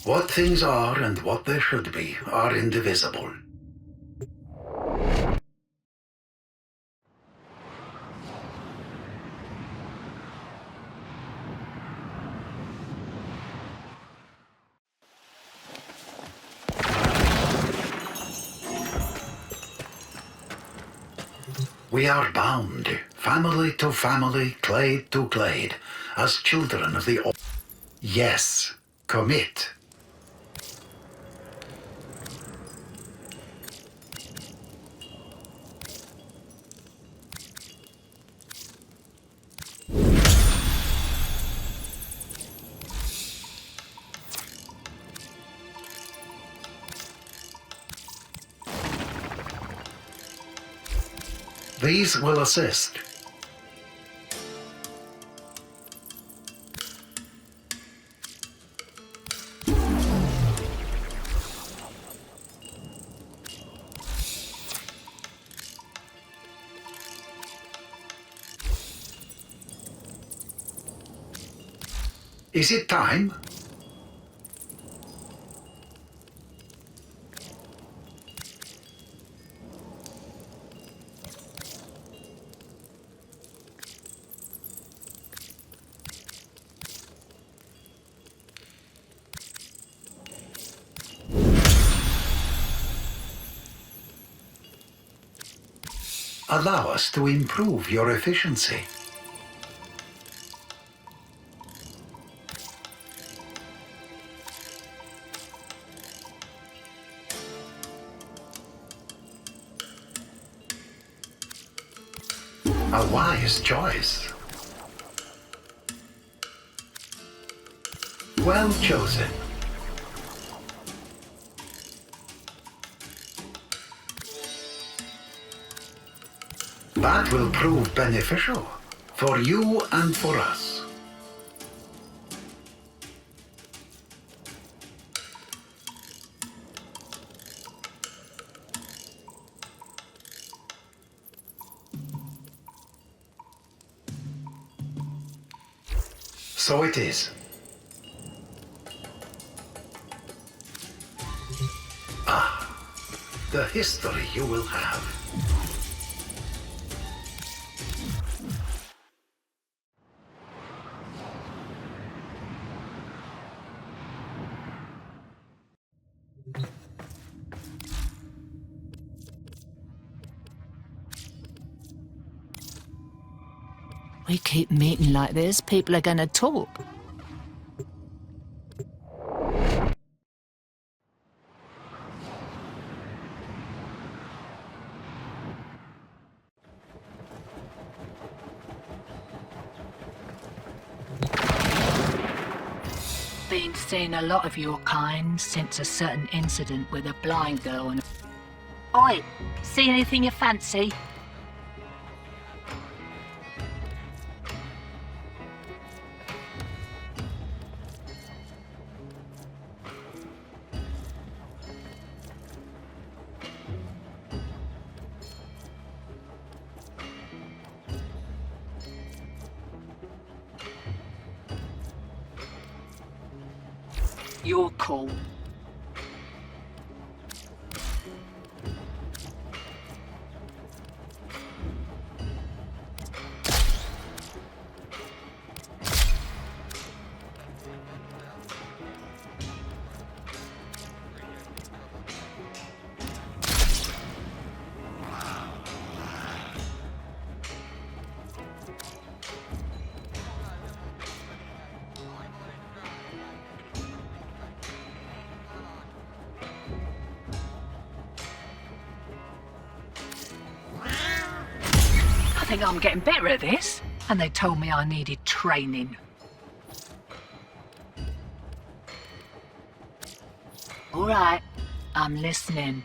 What things are and what they should be are indivisible. We are bound, family to family, clade to clade, as children of the... Yes, commit. These will assist. Is it time? Allow us to improve your efficiency. A wise choice. Well chosen. That will prove beneficial for you and for us. So it is. Ah, the history you will have. We keep meeting like this, people are gonna talk. Been seeing a lot of your kind since a certain incident with a blind girl and... Oi, see anything you fancy? You're cool. I think I'm getting better at this, and they told me I needed training. All right, I'm listening.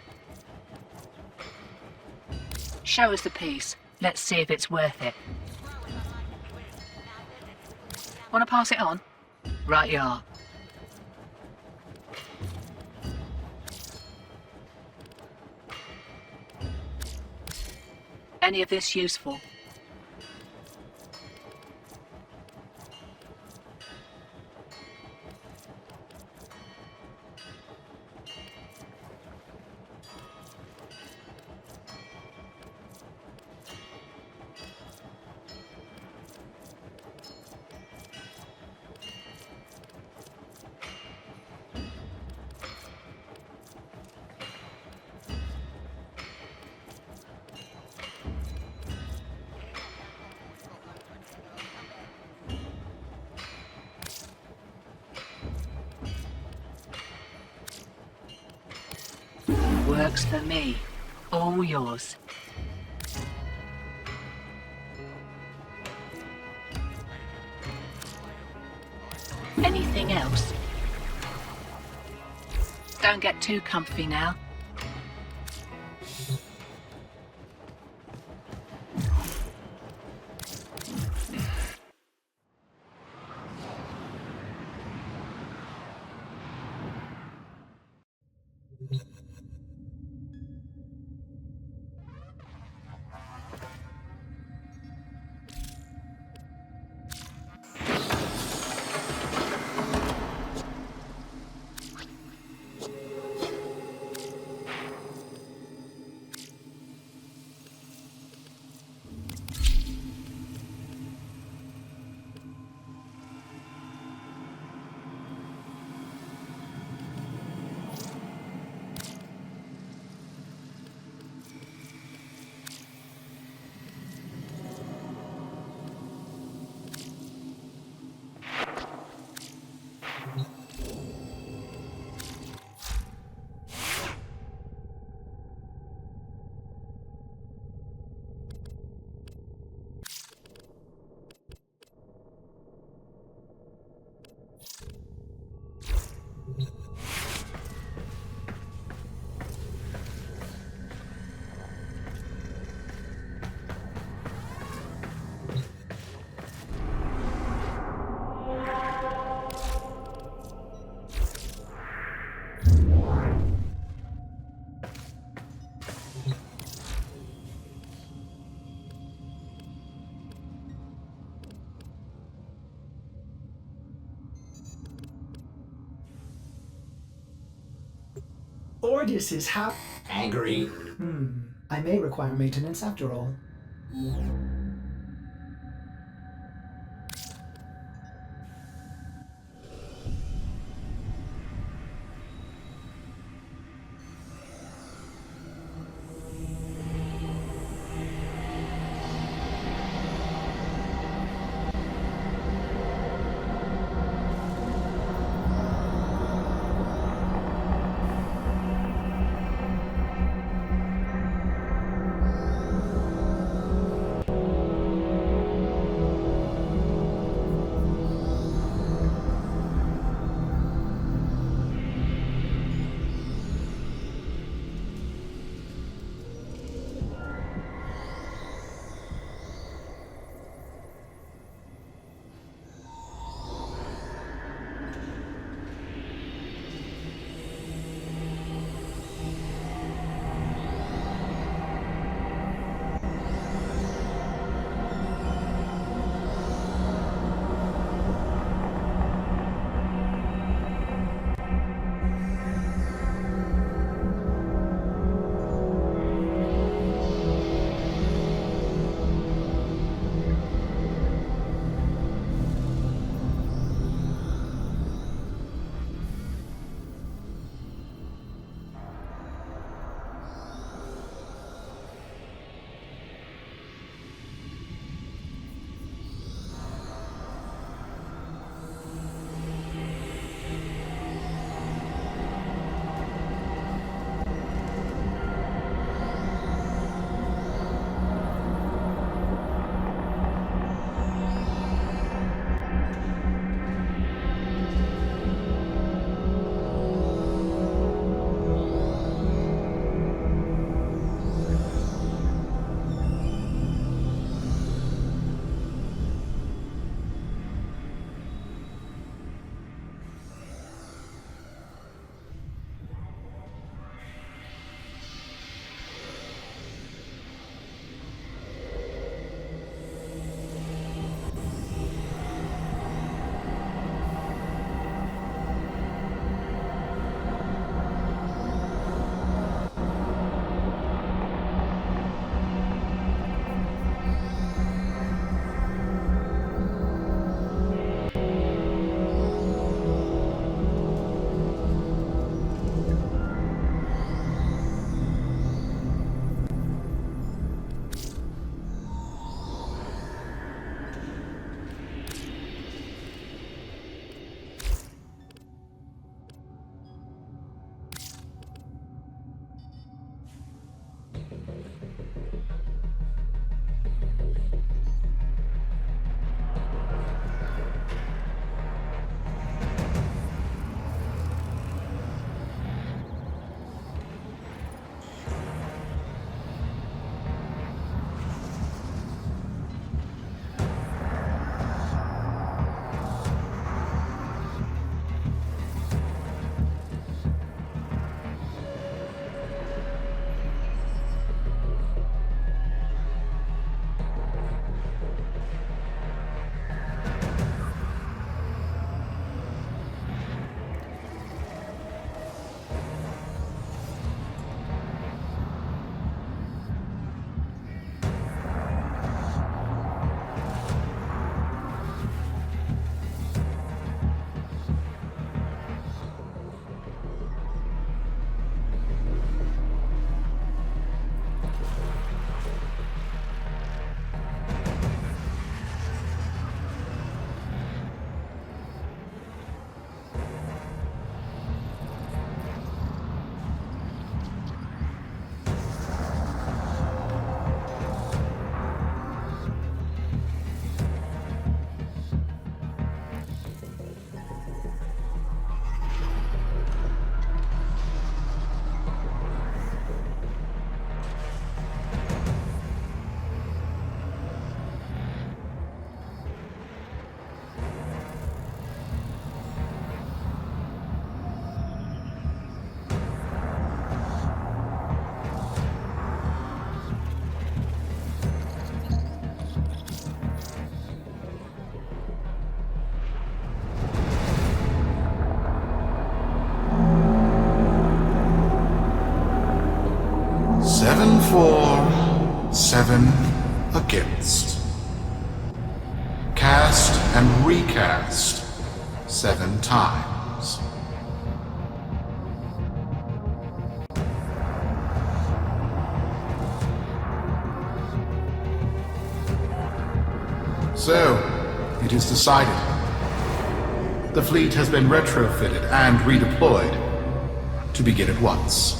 Show us the piece. Let's see if it's worth it. Want to pass it on? Right you are. Any of this useful? Works for me. All yours. Anything else? Don't get too comfy now. Ordis is angry. I may require maintenance after all. against. Cast and recast 7 times. So, it is decided. The fleet has been retrofitted and redeployed to begin at once.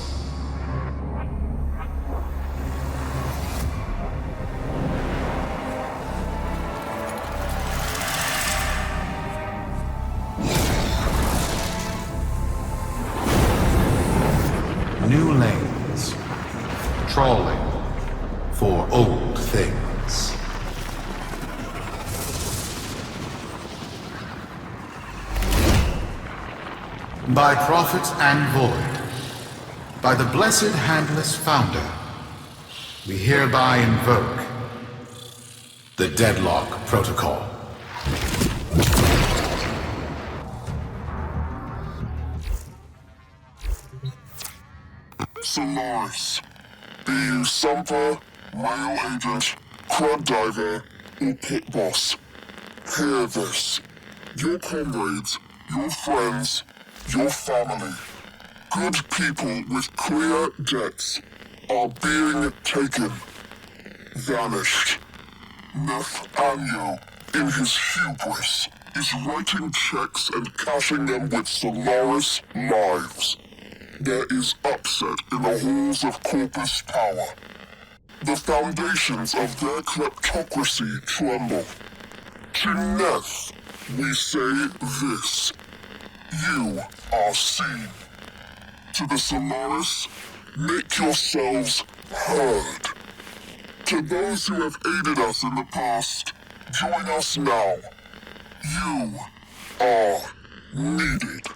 New lanes. Trawling for old things. By prophet and void, by the blessed handless founder, we hereby invoke the Deadlock Protocol. Solaris. Be you Sumper, Rail Agent, Crab Diver, or Pit Boss. Hear this. Your comrades, your friends, your family, good people with clear debts are being taken. Vanished. Nathaniel, in his hubris, is writing checks and cashing them with Solaris lives. There is upset in the halls of Corpus Power. The foundations of their kleptocracy tremble. To Neth, we say this. You are seen. To the Solaris, make yourselves heard. To those who have aided us in the past, join us now. You are needed.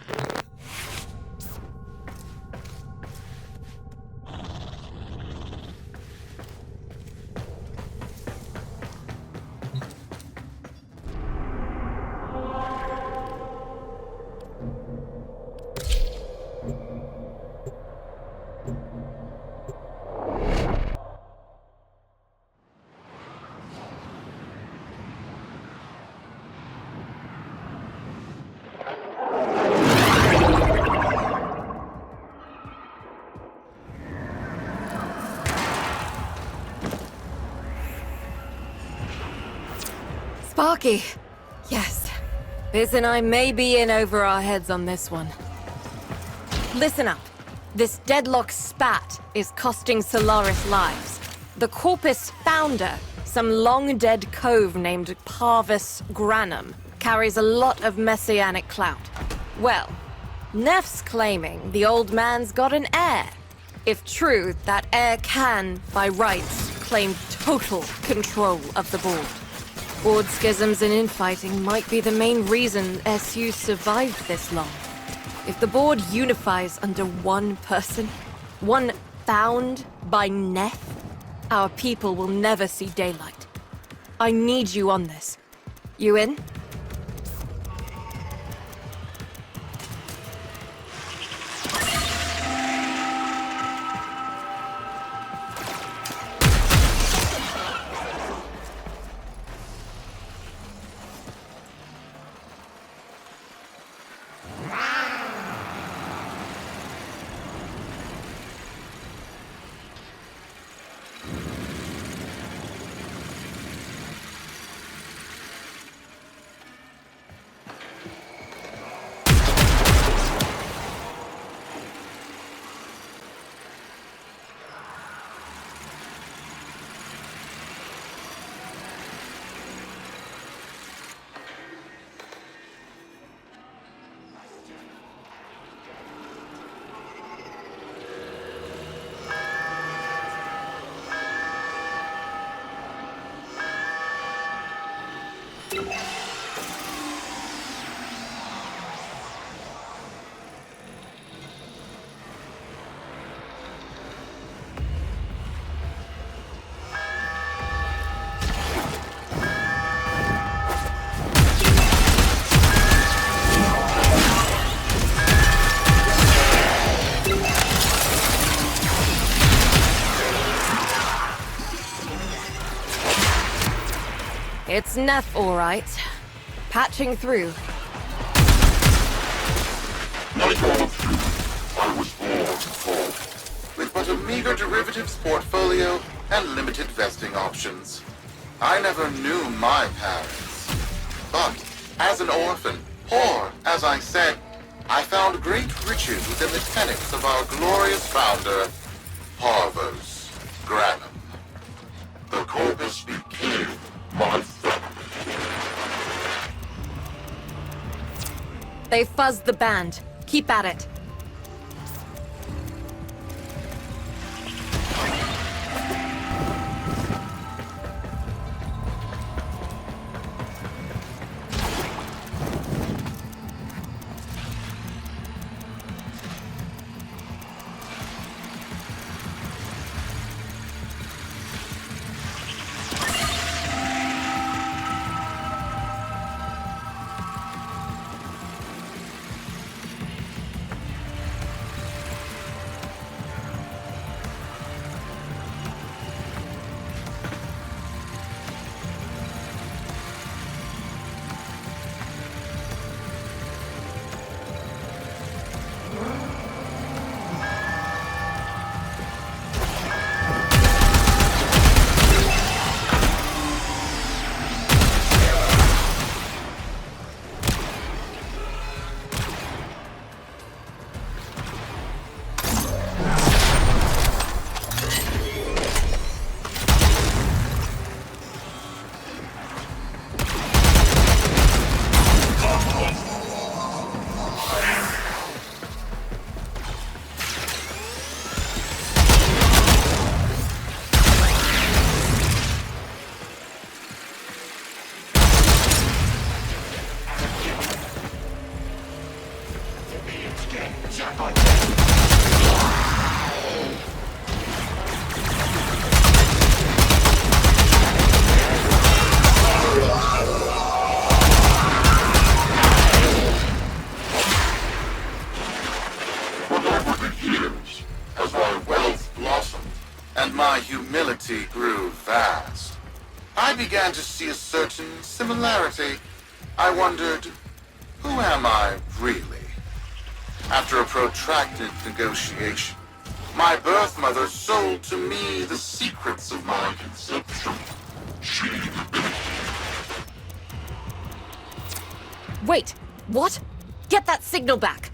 Sparky. Yes. Biz and I may be in over our heads on this one. Listen up. This Deadlock spat is costing Solaris lives. The Corpus founder, some long-dead cove named Parvis Granum, carries a lot of messianic clout. Well, Neff's claiming the old man's got an heir. If true, that heir can, by rights, claim total control of the board. Board schisms and infighting might be the main reason SU survived this long. If the board unifies under one person, one found by Neth, our people will never see daylight. I need you on this. You in? It's Neff, all right. Patching through. Like all of you, I was born to fall. With but a meager derivatives portfolio and limited vesting options. I never knew my parents. But, as an orphan, poor, as I said, I found great riches within the tenets of our glorious founder, Parvos Granum. The corpus became my family. They fuzzed the band. Keep at it. Humility grew vast. I began to see a certain similarity. I wondered, who am I really? After a protracted negotiation, my birth mother sold to me the secrets of my conception. Wait, what? Get that signal back!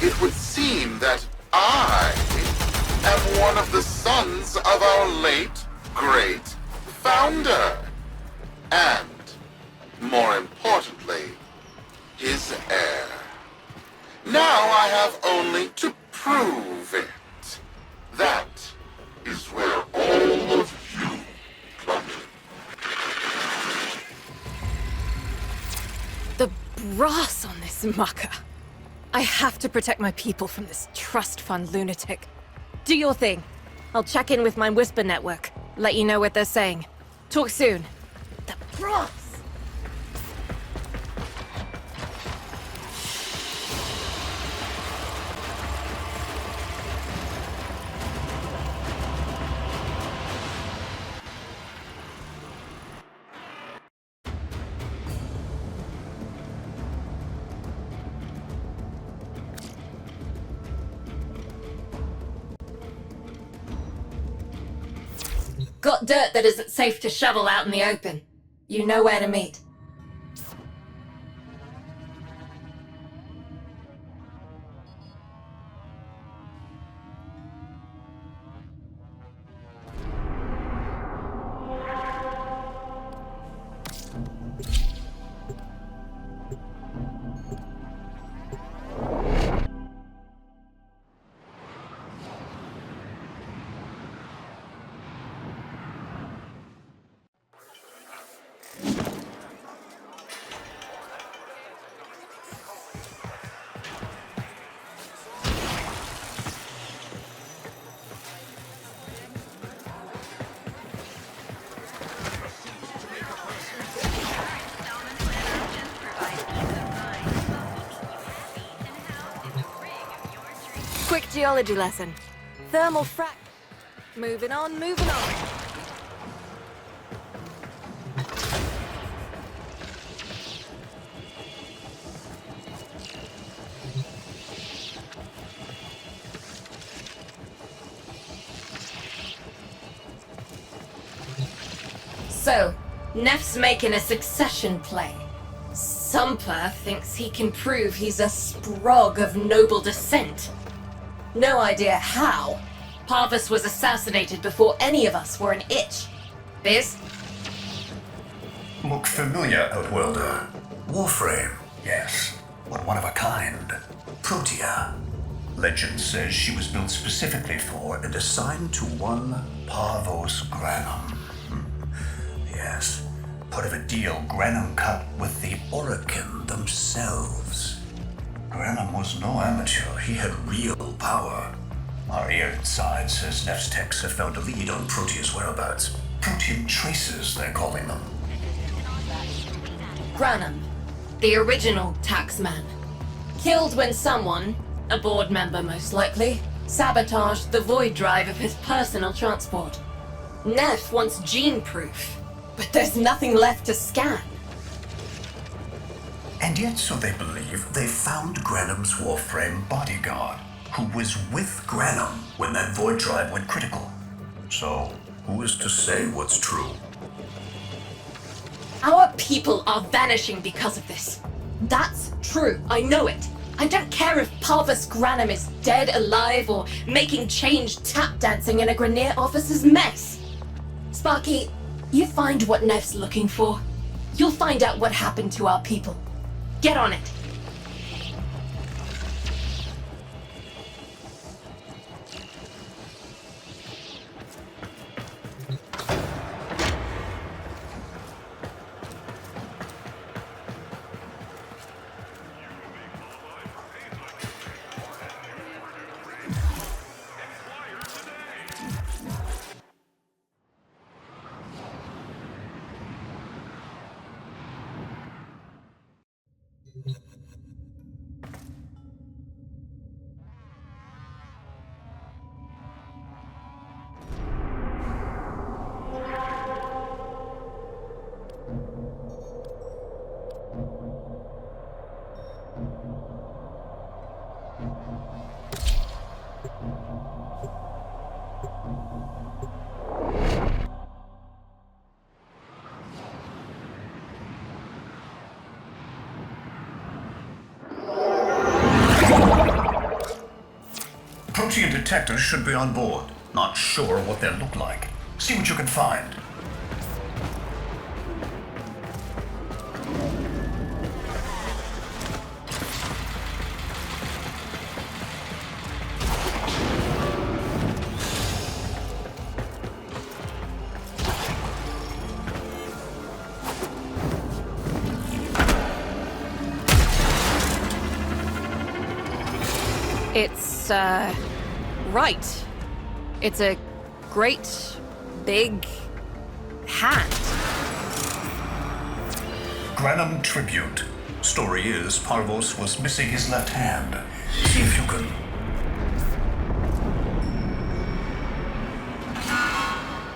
It would seem that I am one of the sons of our late, great founder. And, more importantly, his heir. Now I have only to prove it. That is where all of you come in. The brass on this mucker. I have to protect my people from this trust fund lunatic. Do your thing. I'll check in with my Whisper network. Let you know what they're saying. Talk soon. The bros! Got dirt that isn't safe to shovel out in the open. You know where to meet. Quick geology lesson. Thermal frac. Moving on, moving on. So, Neff's making a succession play. Sumper thinks he can prove he's a sprog of noble descent. No idea how. Parvus was assassinated before any of us were an itch. Biz? Look familiar, Outworlder. Warframe, yes, but one of a kind. Protea. Legend says she was built specifically for and assigned to one Parvos Granum. Yes, part of a deal Granum cut with the Orokin themselves. Granum was no amateur, he had real power. Our ear inside says Neff's techs have found a lead on Protea's whereabouts. Protean traces, they're calling them. Granum, the original taxman. Killed when someone, a board member most likely, sabotaged the void drive of his personal transport. Neff wants gene proof, but there's nothing left to scan. And yet, so they believe, they found Granum's Warframe bodyguard, who was with Granum when that void drive went critical. So, who is to say what's true? Our people are vanishing because of this. That's true, I know it. I don't care if Parvus Granum is dead, alive, or making change tap dancing in a Grineer officer's mess. Sparky, you find what Neff's looking for. You'll find out what happened to our people. Get on it. Protean detectors should be on board. Not sure what they'll look like. See what you can find. It's, right. It's a great, big hand. Granum Tribute. Story is, Parvos was missing his left hand. See if you can...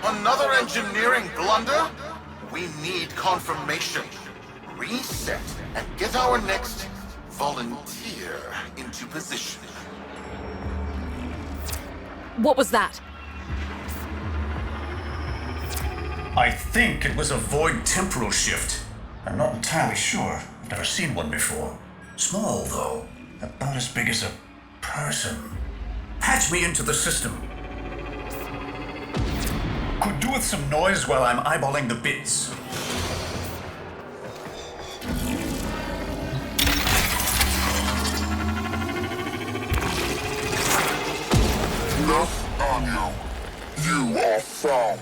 Another engineering blunder? We need confirmation. Reset and get our next volunteer into position. What was that? I think it was a void temporal shift. I'm not entirely sure. I've never seen one before. Small, though. About as big as a person. Patch me into the system. Could do with some noise while I'm eyeballing the bits. Nathaniel, you are found.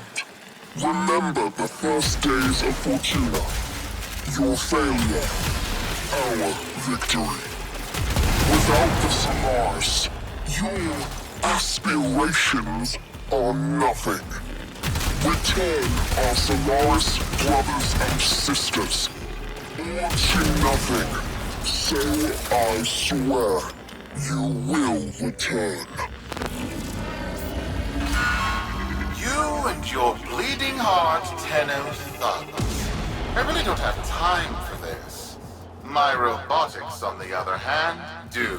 Remember the first days of Fortuna. Your failure, our victory. Without the Solaris, your aspirations are nothing. Return our Solaris brothers and sisters. Or to nothing. So I swear, you will return. You and your bleeding heart, Tenno thugs. I really don't have time for this. My robotics, on the other hand, do.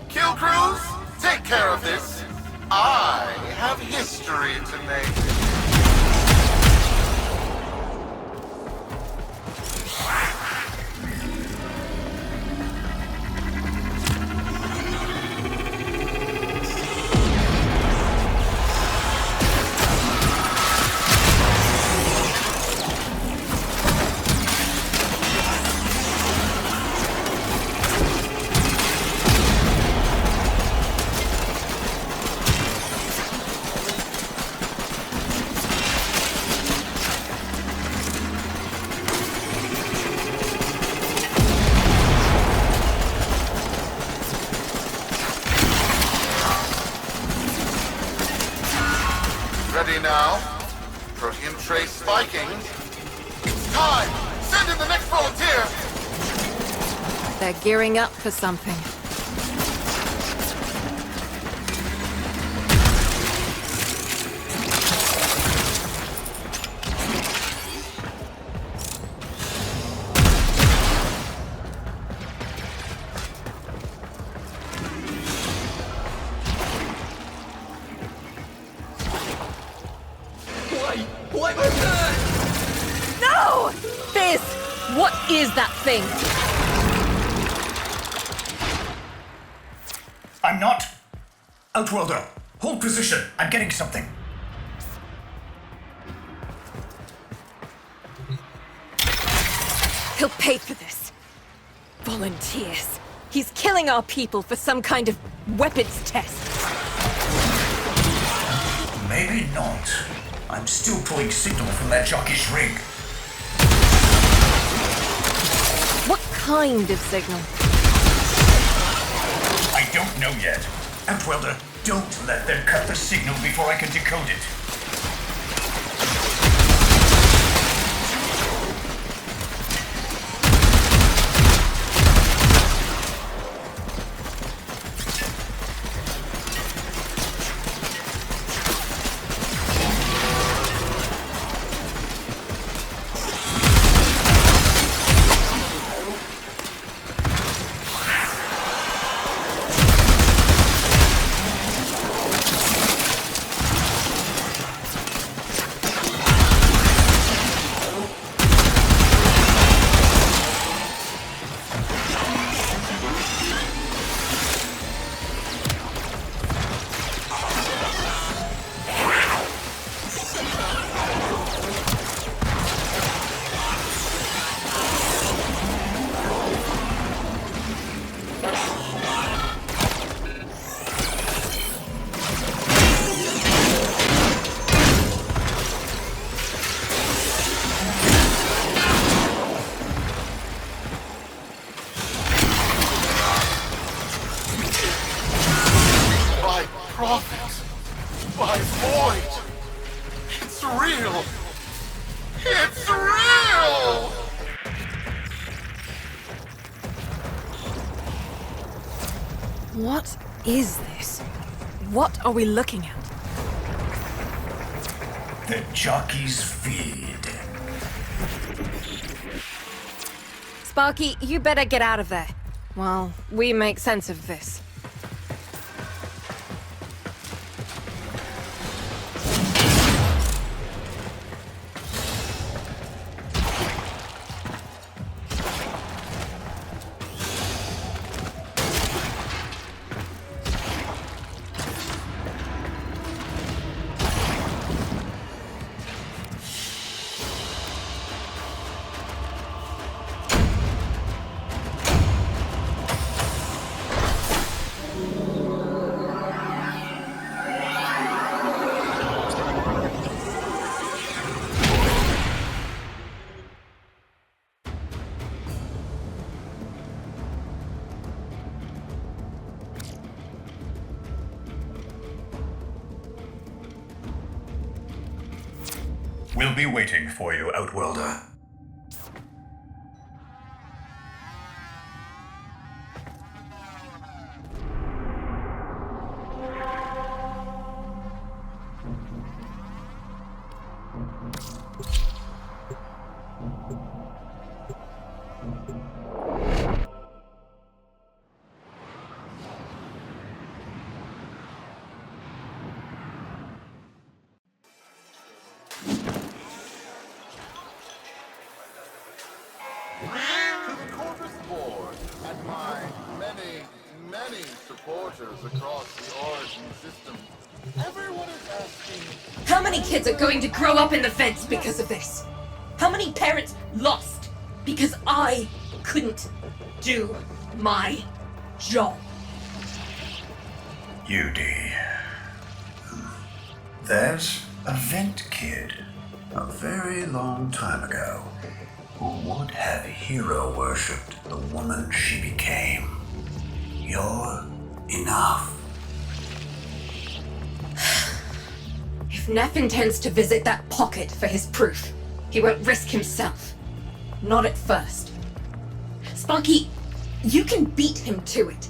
Kill crews, take care of this. I have history to make. Ready now? Protein trace spiking. It's time! Send in the next volunteer! They're gearing up for something. No! Fizz! What is that thing? I'm not... Outworlder, hold position. I'm getting something. He'll pay for this. Volunteers. He's killing our people for some kind of weapons test. Maybe not. I'm still pulling signal from that jockey's rig. What kind of signal? I don't know yet. Outworlder, don't let them cut the signal before I can decode it. my void! It's real! It's real! What is this? What are we looking at? The jockey's feed. Sparky, you better get out of there. While we make sense of this. We'll be waiting for you, Outworlder. To the Corvus Board and my many supporters across the Origin system. Everyone is asking, How many kids are going to grow up in the feds because of this? How many parents lost because I couldn't do my job? UD. There's a vent kid a very long time ago who would have hero worshipped the woman she became. You're enough. If Neff intends to visit that pocket for his proof, he won't risk himself. Not at first. Sparky, you can beat him to it.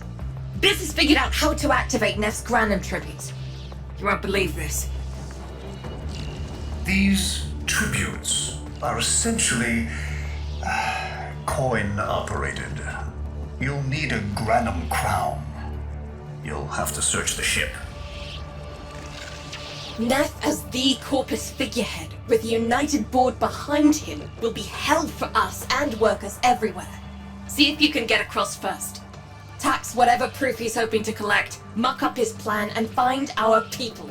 Biz has figured out how to activate Neff's Granum tributes. You won't believe this. These tributes are essentially coin-operated. You'll need a Granum crown. You'll have to search the ship. Neff as the Corpus figurehead, with a united board behind him, will be hell for us and workers everywhere. See if you can get across first. Tax whatever proof he's hoping to collect, muck up his plan, and find our people.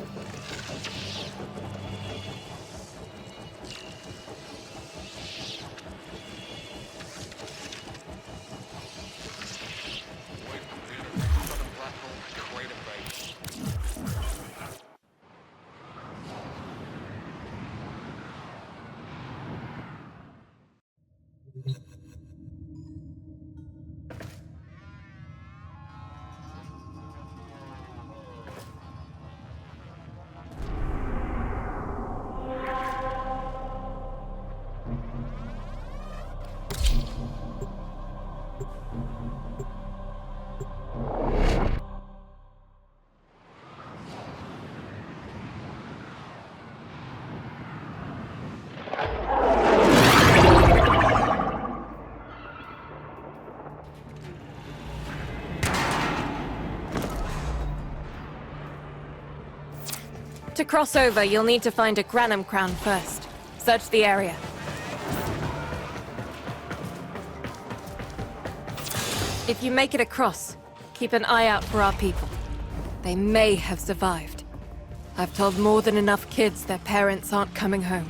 To cross over, you'll need to find a Granum crown first. Search the area. If you make it across, keep an eye out for our people. They may have survived. I've told more than enough kids their parents aren't coming home.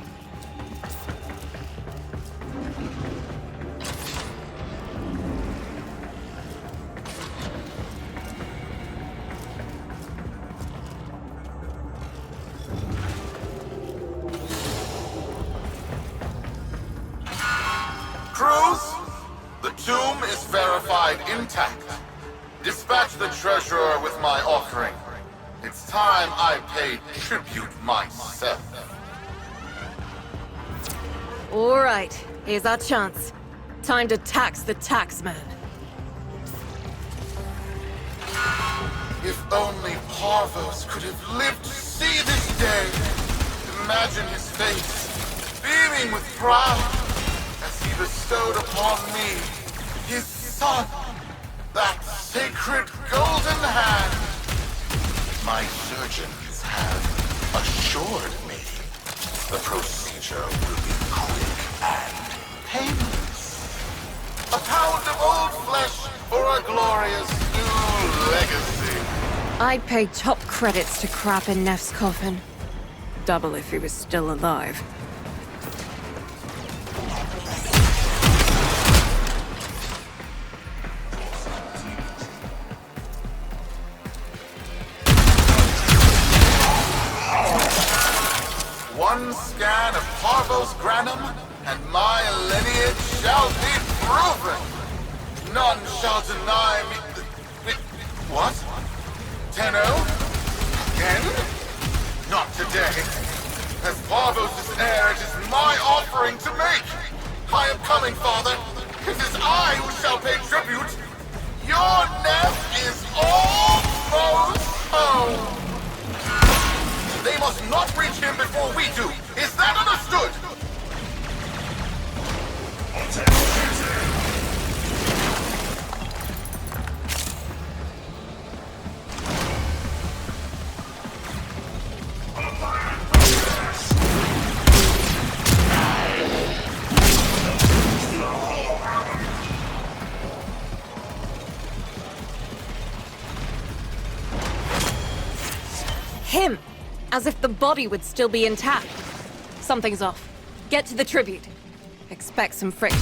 Cruz, the tomb is verified intact. Dispatch the treasurer with my offering. It's time I paid tribute myself. All right, here's our chance. Time to tax the taxman. If only Parvos could have lived to see this day. Imagine his face, beaming with pride, as he bestowed upon me, his son, that sacred golden hand. My surgeons have assured me the procedure will be quick and painless. A pound of old flesh for a glorious new legacy. I'd pay top credits to crap in Neff's coffin. Double if he was still alive. One scan of Parvos Granum, and my lineage shall be proven. None shall deny me. What? 10-0? Again? Not today. As Parvos' heir, it is my offering to make. I am coming, Father. It is I who shall pay tribute. Your Neff is almost home. They must not reach him before we do. Is that understood? Him! As if the body would still be intact. Something's off. Get to the tribute. Expect some friction.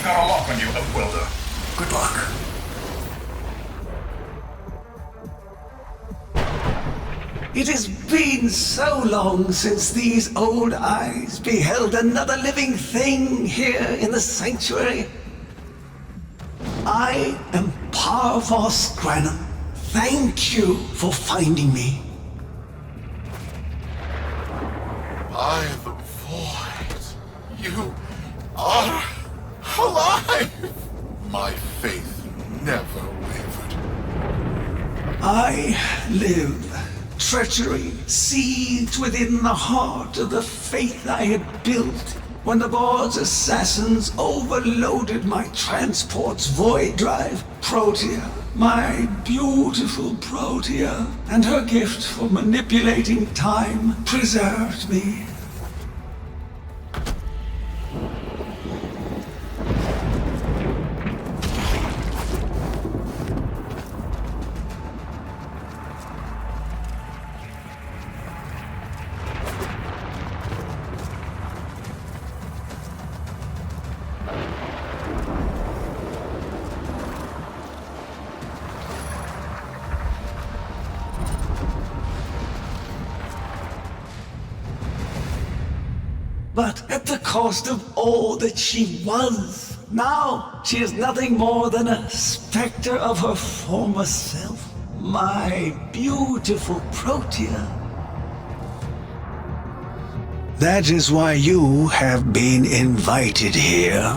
Got a lock on you, Welder. Good luck. It has been so long since these old eyes beheld another living thing here in the sanctuary. I am Parvos Granum. Thank you for finding me. By the void, you are alive! My faith never wavered. I live. Treachery seethed within the heart of the faith I had built when the board's assassins overloaded my transport's void drive. Protea, my beautiful Protea, and her gift for manipulating time preserved me. But at the cost of all that she was. Now she is nothing more than a specter of her former self. My beautiful Protea. That is why you have been invited here.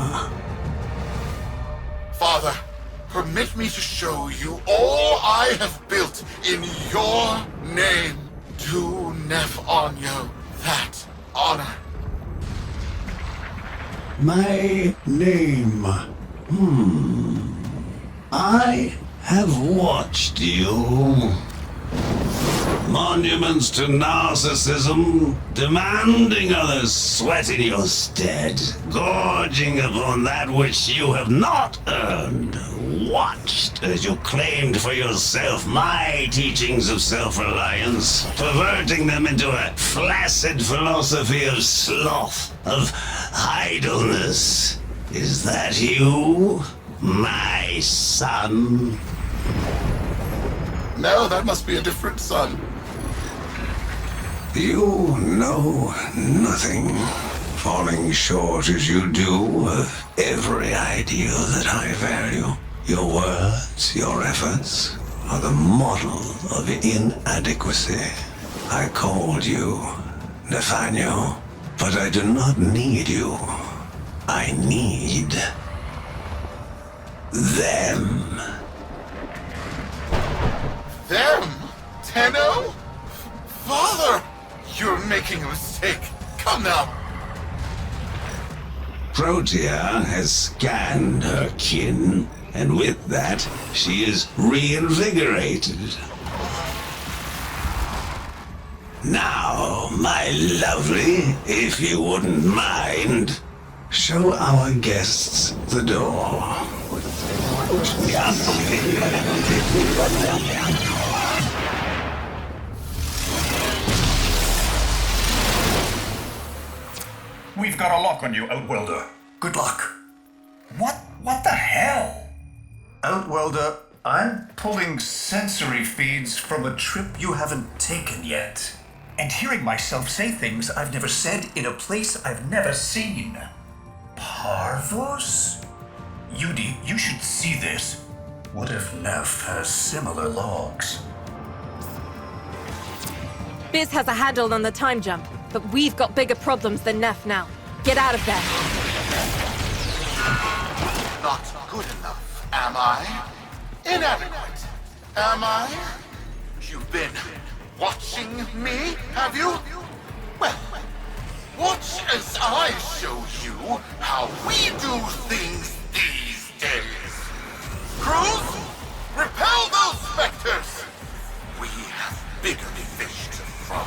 Father, permit me to show you all I have built in your name. Do Neff Onyo that honor. My name. I have watched you. Monuments to narcissism, demanding others sweat in your stead, gorging upon that which you have not earned. Watched as you claimed for yourself my teachings of self-reliance, perverting them into a flaccid philosophy of sloth, of idleness. Is that you, my son? No, that must be a different son. You know nothing, falling short as you do of every ideal that I value. Your words, your efforts, are the model of inadequacy. I called you Nathaniel, but I do not need you. I need them. Them? Tenno? Father! You're making a mistake. Come now. Protea has scanned her kin, and with that, she is reinvigorated. Now, my lovely, if you wouldn't mind, show our guests the door. We've got a lock on you, Outwelder. Good luck. What the hell? Outwelder, I'm pulling sensory feeds from a trip you haven't taken yet. And hearing myself say things I've never said in a place I've never seen. Parvos? Yudi, you should see this. What if Neff has similar logs? Biz has a handle on the time jump, but we've got bigger problems than Neff now. Get out of there. Not good enough, am I? Inadequate, am I? You've been watching me, have you? Well, watch as I show you how we do things these days. Crews, repel those specters! We have bigger fish to fry.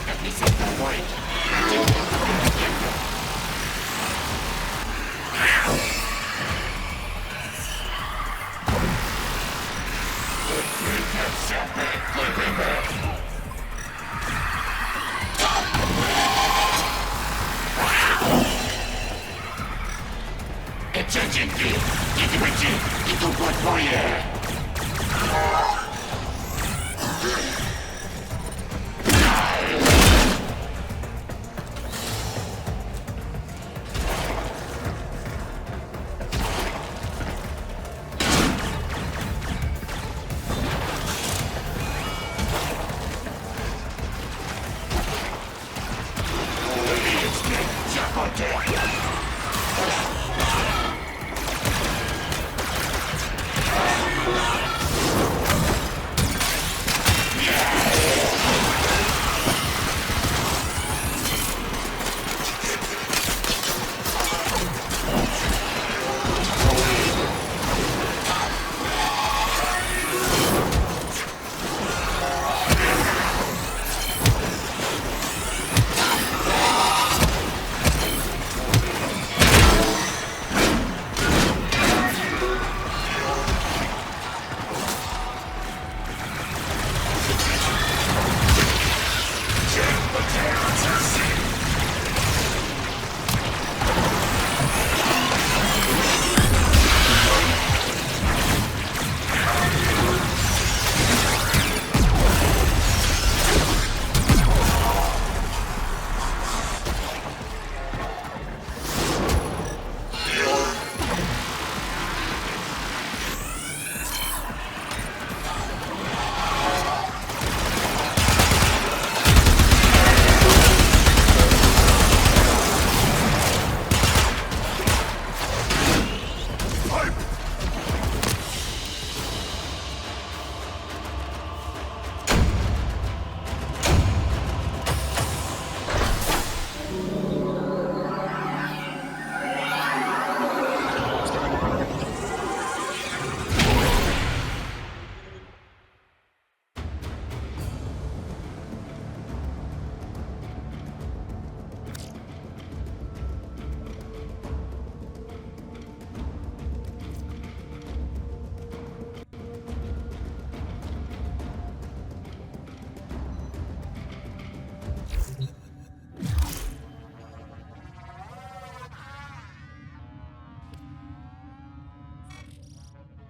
Let me set the point. Attention, please. Into good warrior.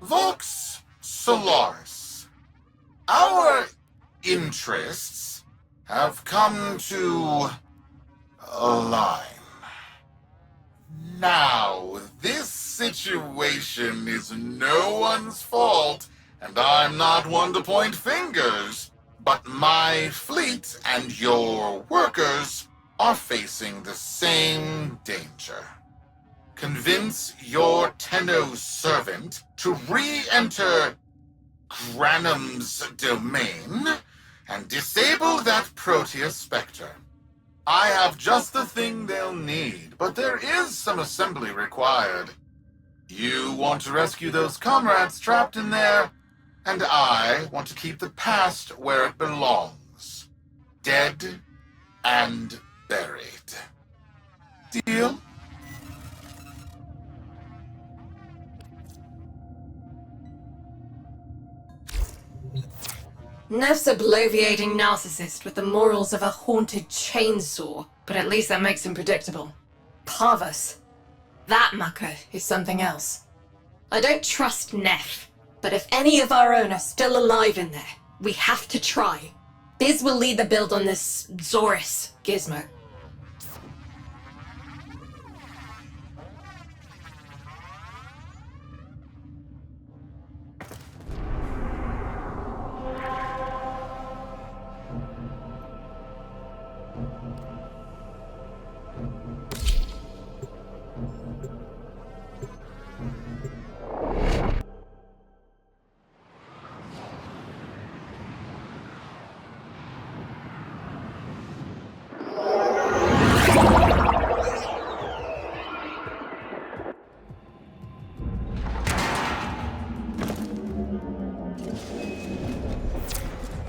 Vox Solaris. Our interests have come to align. Now, this situation is no one's fault, and I'm not one to point fingers, but my fleet and your workers are facing the same danger. Convince your Tenno servant to re-enter Granum's domain and disable that Proteus Spectre. I have just the thing they'll need, but there is some assembly required. You want to rescue those comrades trapped in there, and I want to keep the past where it belongs. Dead and buried. Deal? Neff's a bloviating narcissist with the morals of a haunted chainsaw, but at least that makes him predictable. Parvus. That mucker is something else. I don't trust Neff, but if any of our own are still alive in there, we have to try. Biz will lead the build on this Zorus gizmo.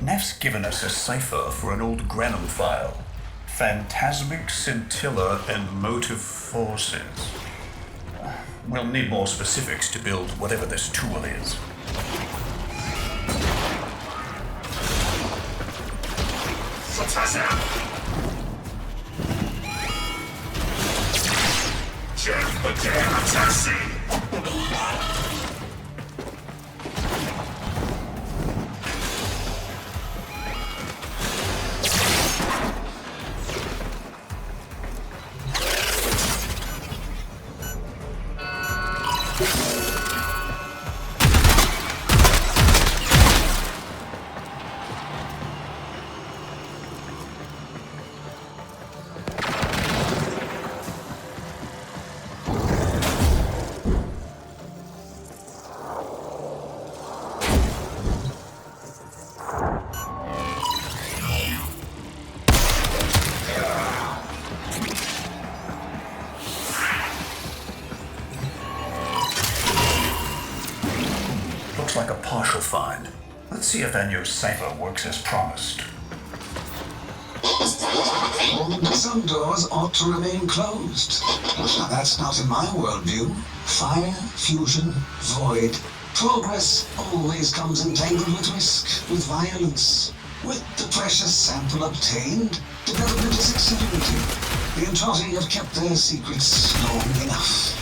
Neff's given us a cipher for an old Granum file. Phantasmic scintilla and motive forces. We'll need more specifics to build whatever this tool is. Like a partial find. Let's see if Anyo's cipher works as promised. Some doors ought to remain closed. Now that's not in my worldview. Fire, fusion, void. Progress always comes entangled with risk, with violence. With the precious sample obtained, development is accelerated. The Entrotti have kept their secrets long enough.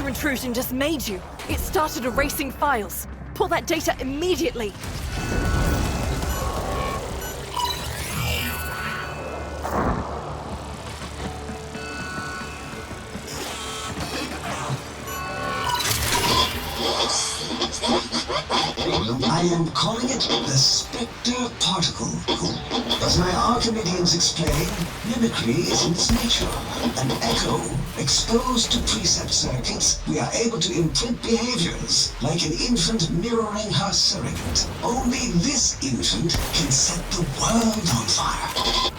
Intrusion just made you. It started erasing files. Pull that data immediately. I am calling it the Spectre Particle. As my Archimedeans explain, mimicry is in its nature. An echo exposed to precept circuits, we are able to imprint behaviors, like an infant mirroring her surrogate. Only this infant can set the world on fire.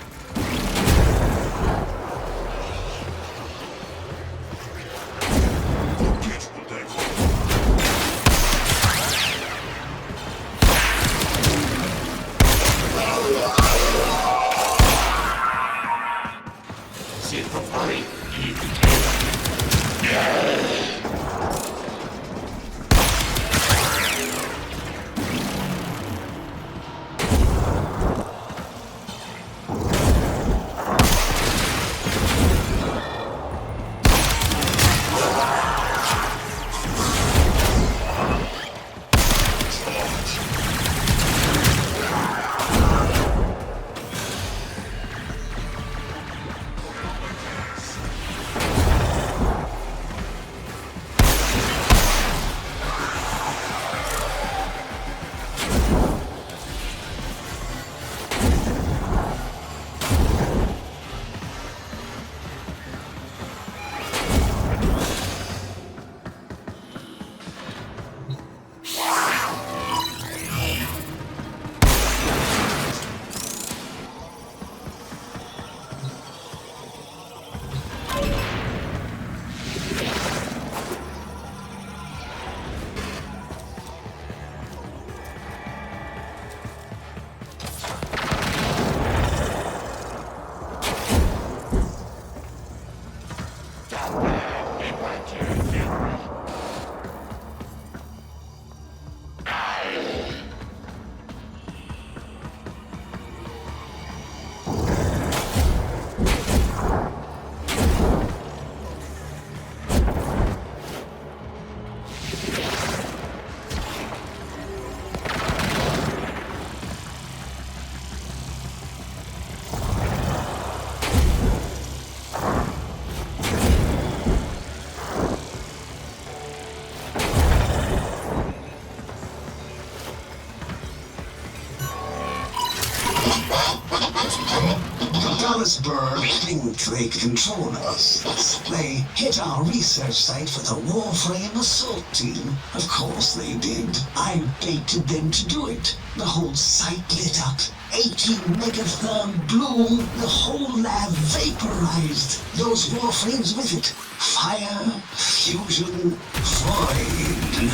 Dallasburg think they control us. They hit our research site for the Warframe assault team. Of course they did. I baited them to do it. The whole site lit up. 80 megatherm bloom. The whole lab vaporized. Those Warframes with it. Fire, fusion, void.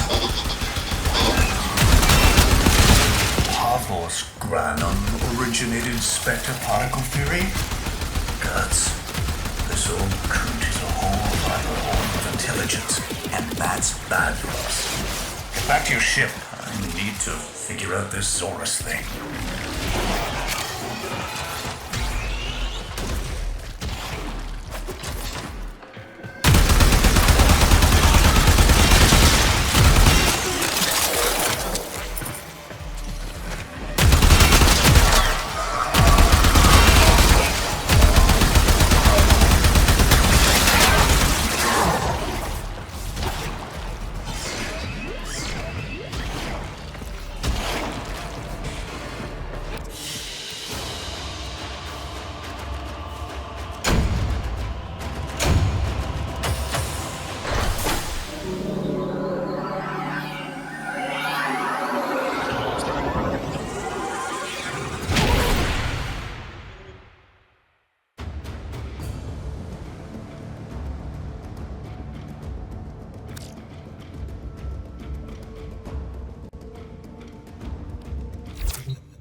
Pavlos Granum originated Spectre particle theory? Guts. This old coot is a whole other order of intelligence, and that's bad for us. Get back to your ship. I need to figure out this Zorus thing.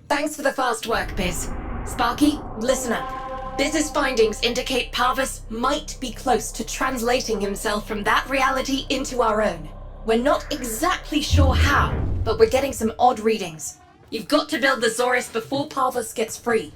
Thanks for the fast work, Biz. Sparky, listen up. Biz's findings indicate Parvus might be close to translating himself from that reality into our own. We're not exactly sure how, but we're getting some odd readings. You've got to build the Zorus before Parvus gets free.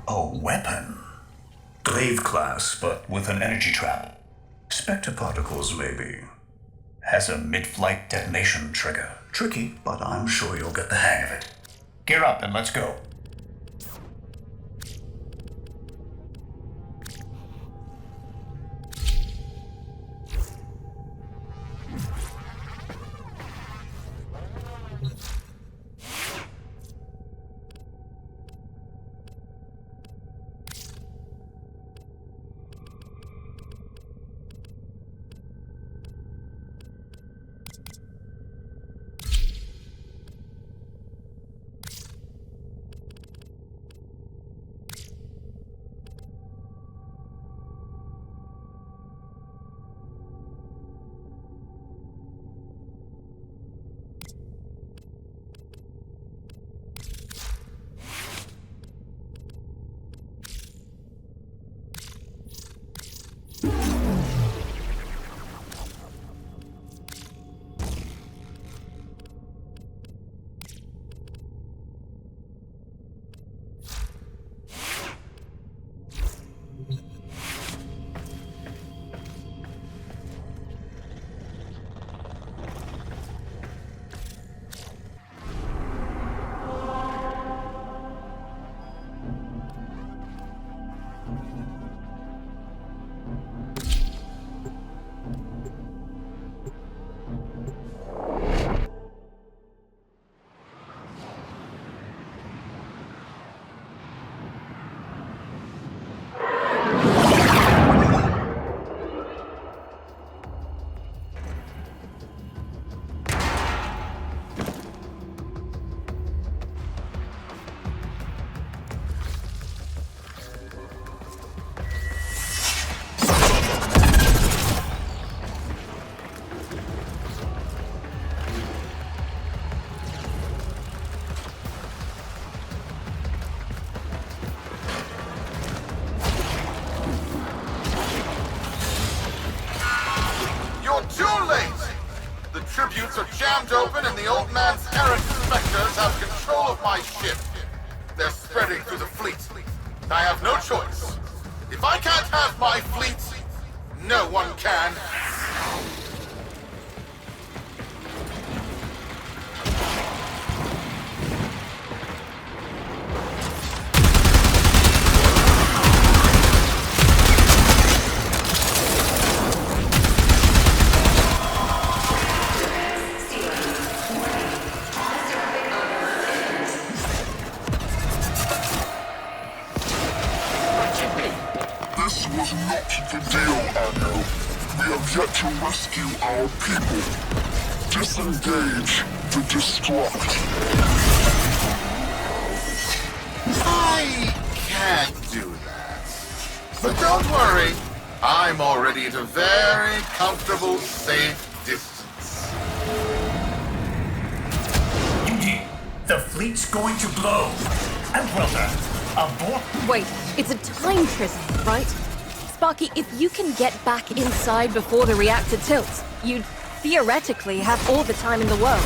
A weapon? Glaive class, but with an energy trap. Spectre particles, maybe. Has a mid-flight detonation trigger. Tricky, but I'm sure you'll get the hang of it. Gear up and let's go. Tributes are jammed open and the old man's errant specters have control of my ship. They're spreading through the fleet. I have no choice. If I can't have my fleet, no one can. Yet to rescue our people. Disengage the destruct. I can't do that. But don't worry. I'm already at a very comfortable, safe distance. Indeed. The fleet's going to blow. And well done. Abort. Wait, it's a time prison, right? Sparky, if you can get back inside before the reactor tilts, you'd theoretically have all the time in the world.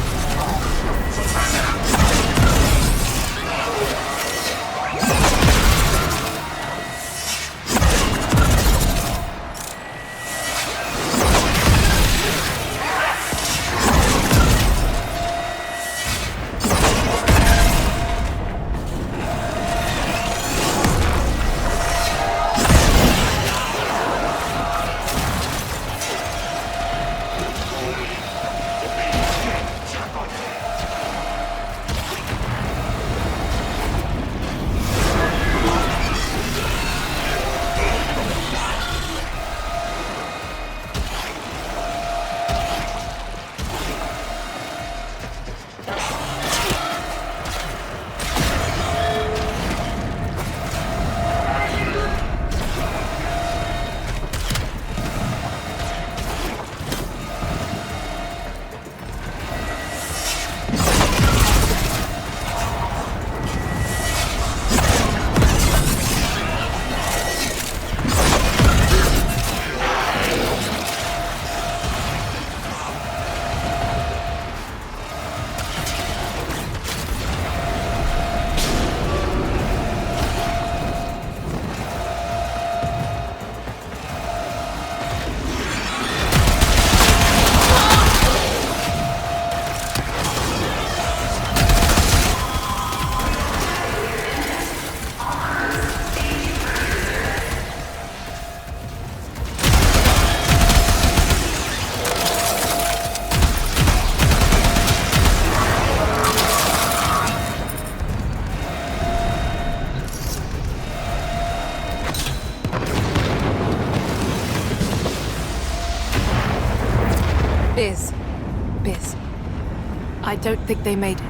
I don't think they made it.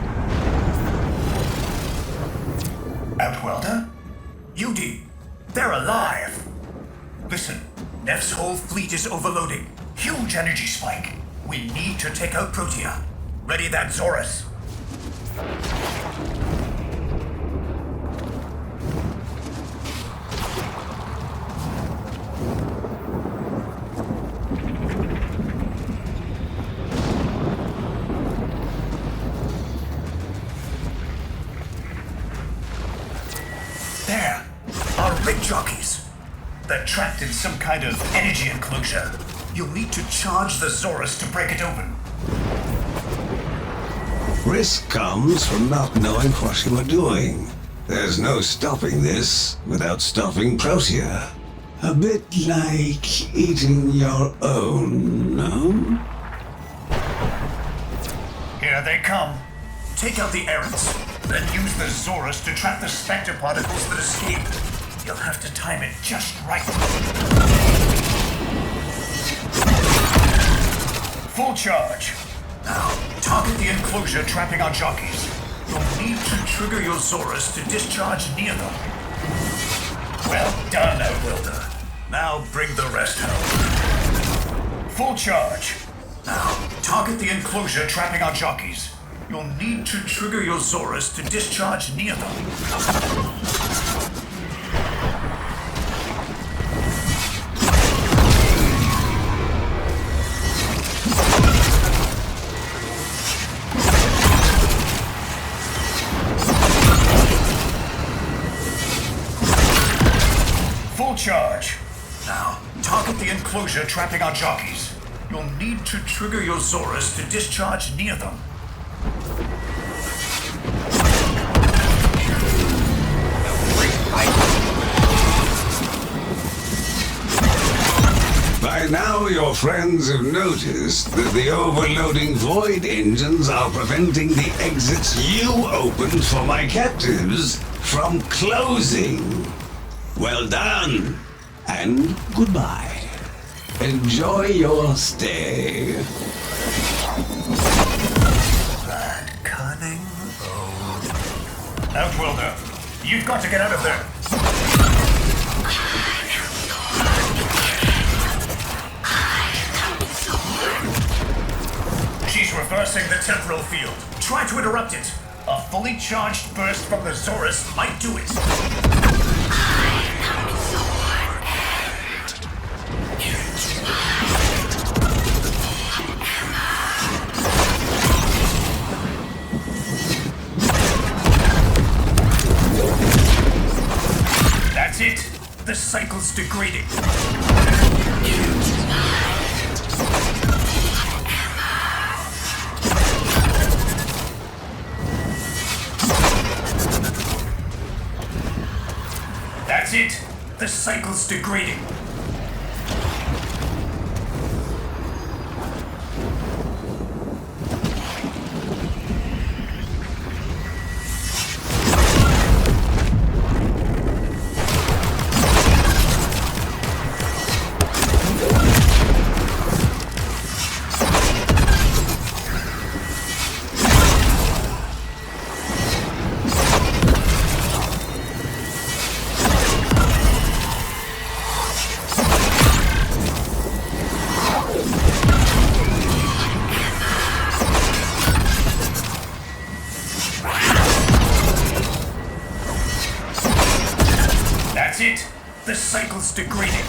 Outwelder? Yudi, they're alive! Listen, Neff's whole fleet is overloading. Huge energy spike. We need to take out Protea. Ready that Zorus. There! Our rig jockeys! They're trapped in some kind of energy enclosure. You'll need to charge the Zorus to break it open. Risk comes from not knowing what you are doing. There's no stopping this without stopping Protea. A bit like eating your own, no? Here they come. Take out the errants, then use the Zorus to trap the Spectre particles that escape. You'll have to time it just right. Full charge. Now, target the enclosure trapping our jockeys. You'll need to trigger your Zorus to discharge near them. Well done, Outwelder. Now bring the rest home. Full charge. Now, target the enclosure trapping our jockeys. You'll need to trigger your Zorus to discharge near them. Full charge. Now, target the enclosure trapping our jockeys. You'll need to trigger your Zorus to discharge near them. By now, your friends have noticed that the overloading void engines are preventing the exits you opened for my captives from closing. Well done, and goodbye. Enjoy your stay. That cunning old... Outwelder, you've got to get out of there. She's reversing the temporal field. Try to interrupt it. A fully charged burst from the Zorus might do it. That's it. The cycle's degrading. That's it. The cycle's degrading. That's it. The cycle's degrading.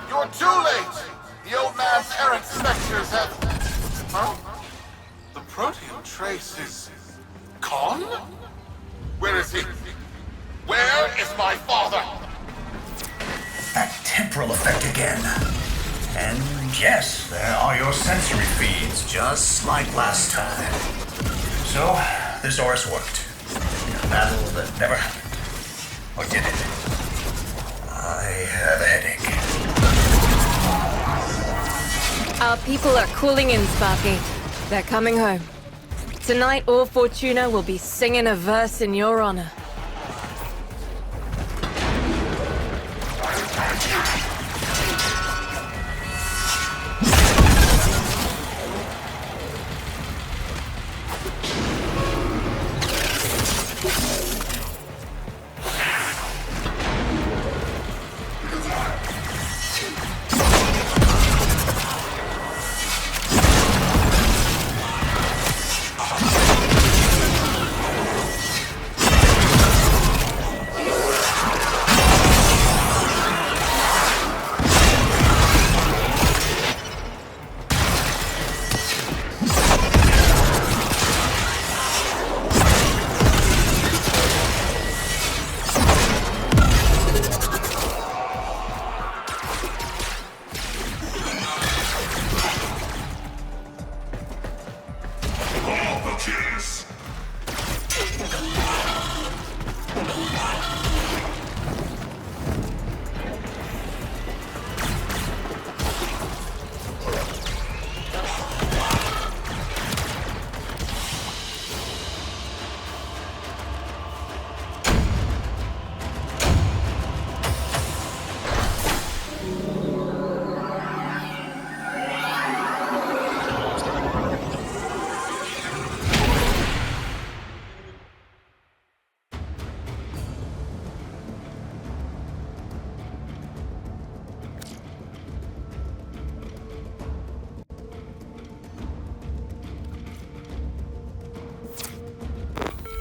You're too late! The old man's errant specters have... Huh? The Protean trace is... gone? Where is he? Where is my father? That temporal effect again. And yes, there are your sensory feeds, just like last time. So, the Zorus worked. In a battle that never happened. Or did it? I have a headache. Our people are cooling in, Sparky. They're coming home. Tonight, all Fortuna will be singing a verse in your honor.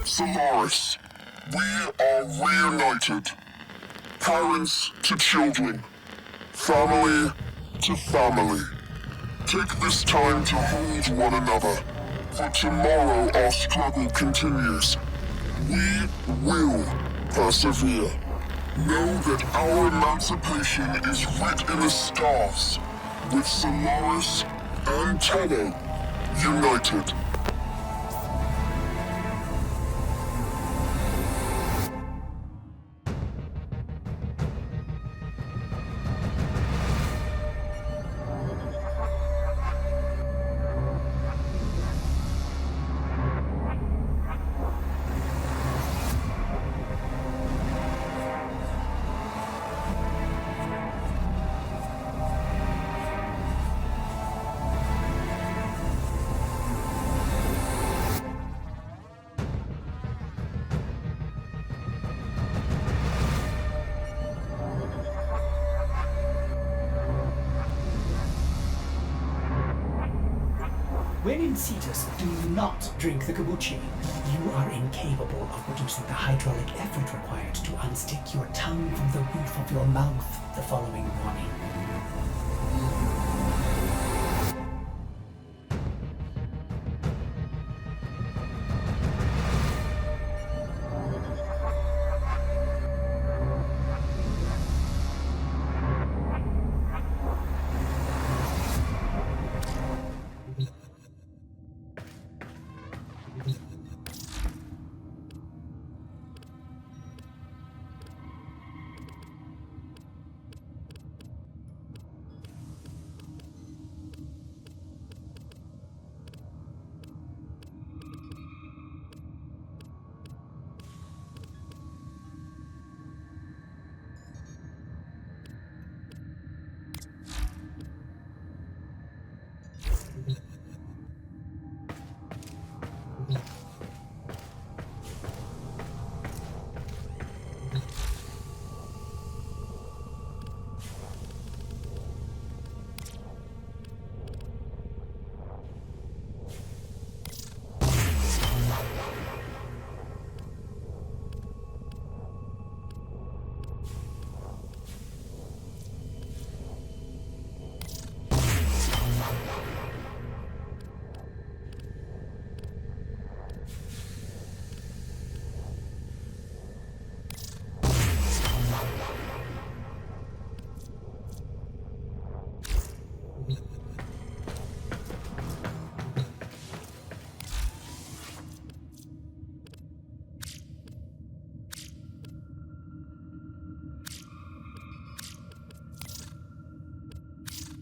Solaris, we are reunited. Parents to children. Family to family. Take this time to hold one another. For tomorrow our struggle continues. We will persevere. Know that our emancipation is writ in the stars. With Solaris and Tello united. When in Cetus, do not drink the kombucha. You are incapable of producing the hydraulic effort required to unstick your tongue from the roof of your mouth the following morning.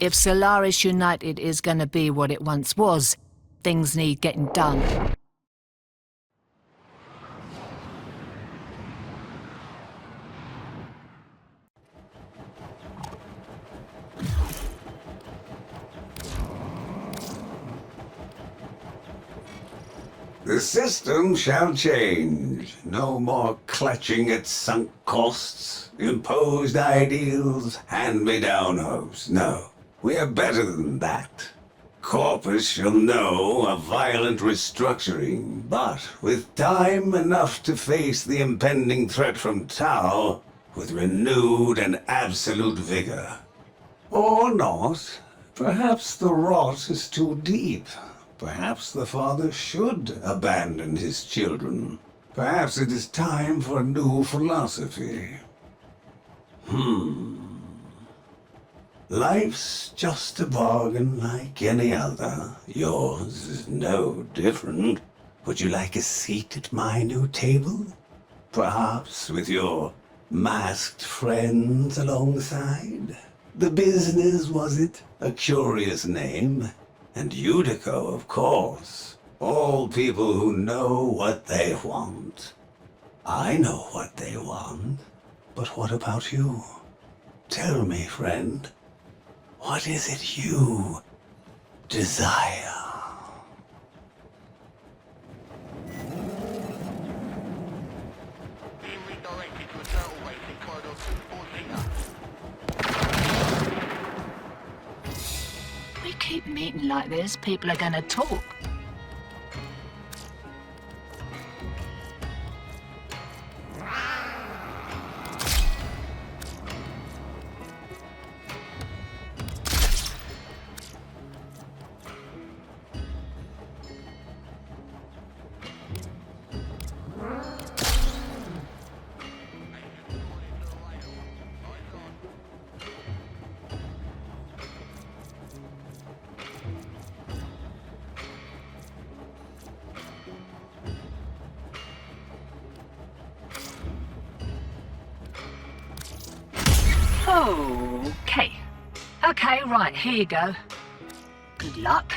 If Solaris United is gonna be what it once was, things need getting done. The system shall change. No more clutching at sunk costs, imposed ideals, hand-me-down hopes. No, we are better than that. Corpus shall know a violent restructuring, but with time enough to face the impending threat from Tau with renewed and absolute vigor. Or not. Perhaps the rot is too deep. Perhaps the father should abandon his children. Perhaps it is time for a new philosophy. Life's just a bargain like any other. Yours is no different. Would you like a seat at my new table? Perhaps with your masked friends alongside? The business, was it? A curious name. And Udico, of course. All people who know what they want. I know what they want. But what about you? Tell me, friend. What is it you desire? We keep meeting like this, people are gonna talk. Okay. Okay, right, here you go. Good luck.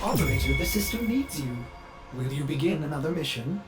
Operator, the system needs you. Will you begin another mission?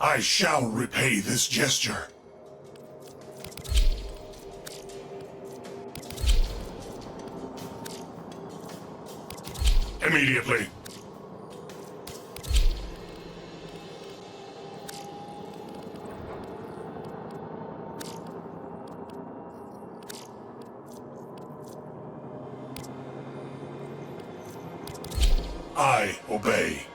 I shall repay this gesture. Immediately. I obey.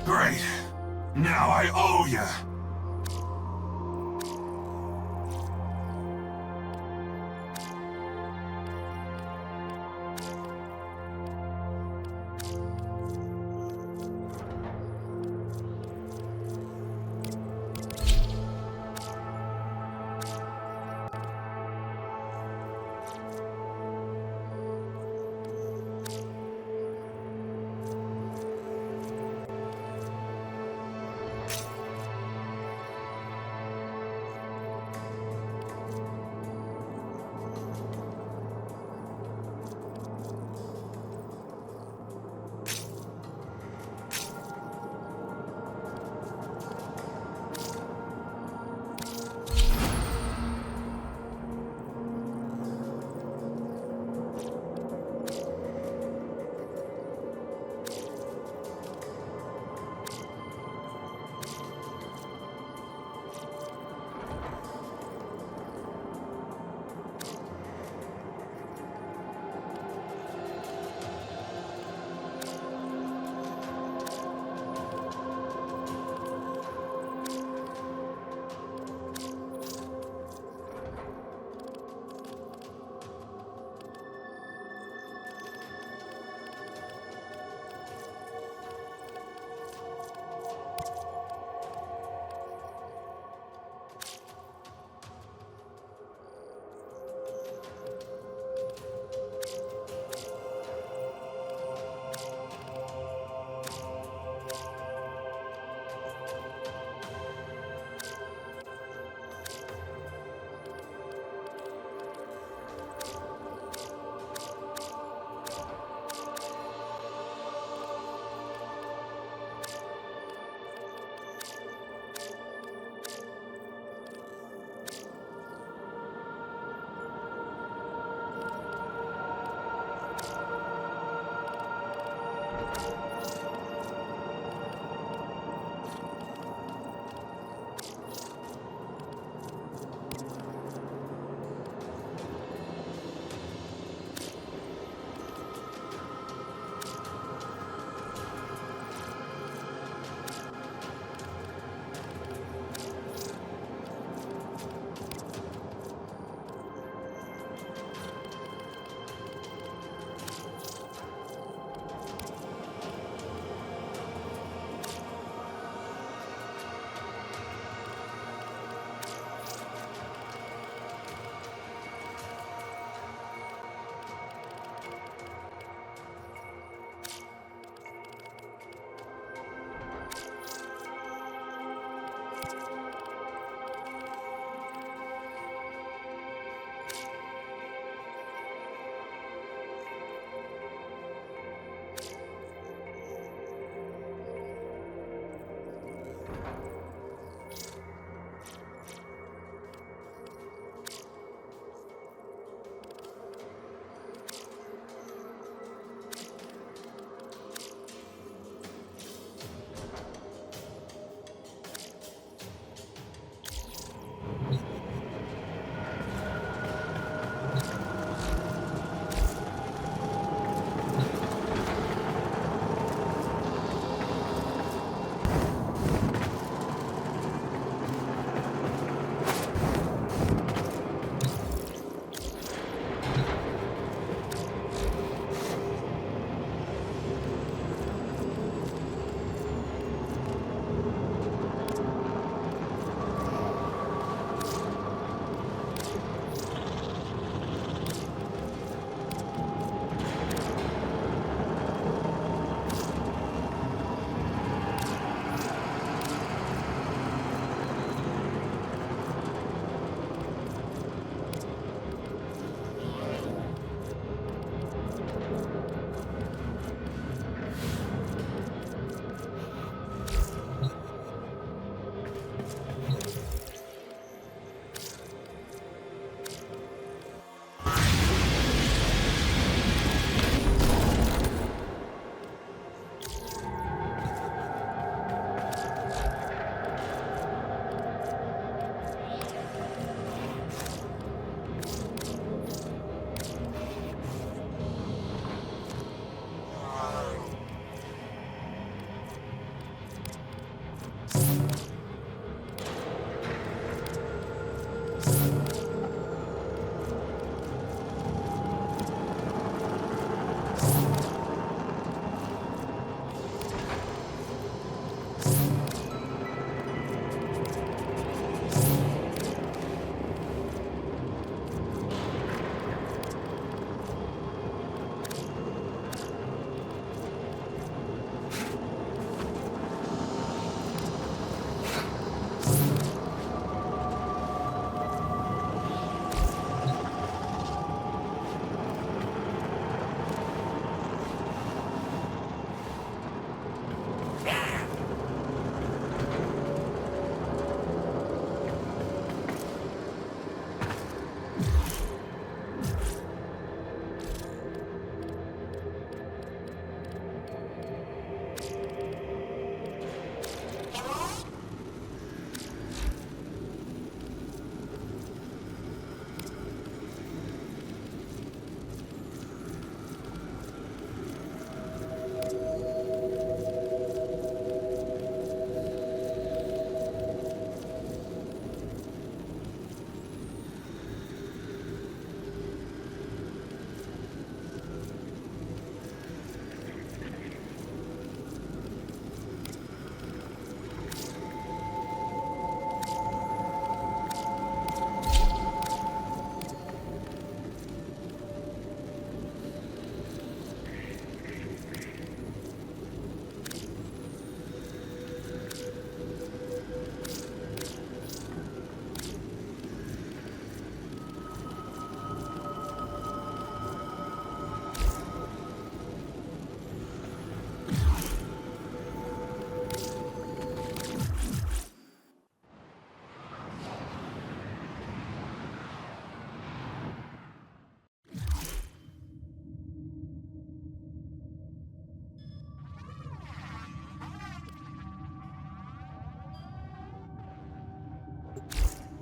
Great. Now I owe ya.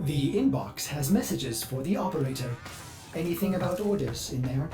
The inbox has messages for the operator. Anything about orders in there?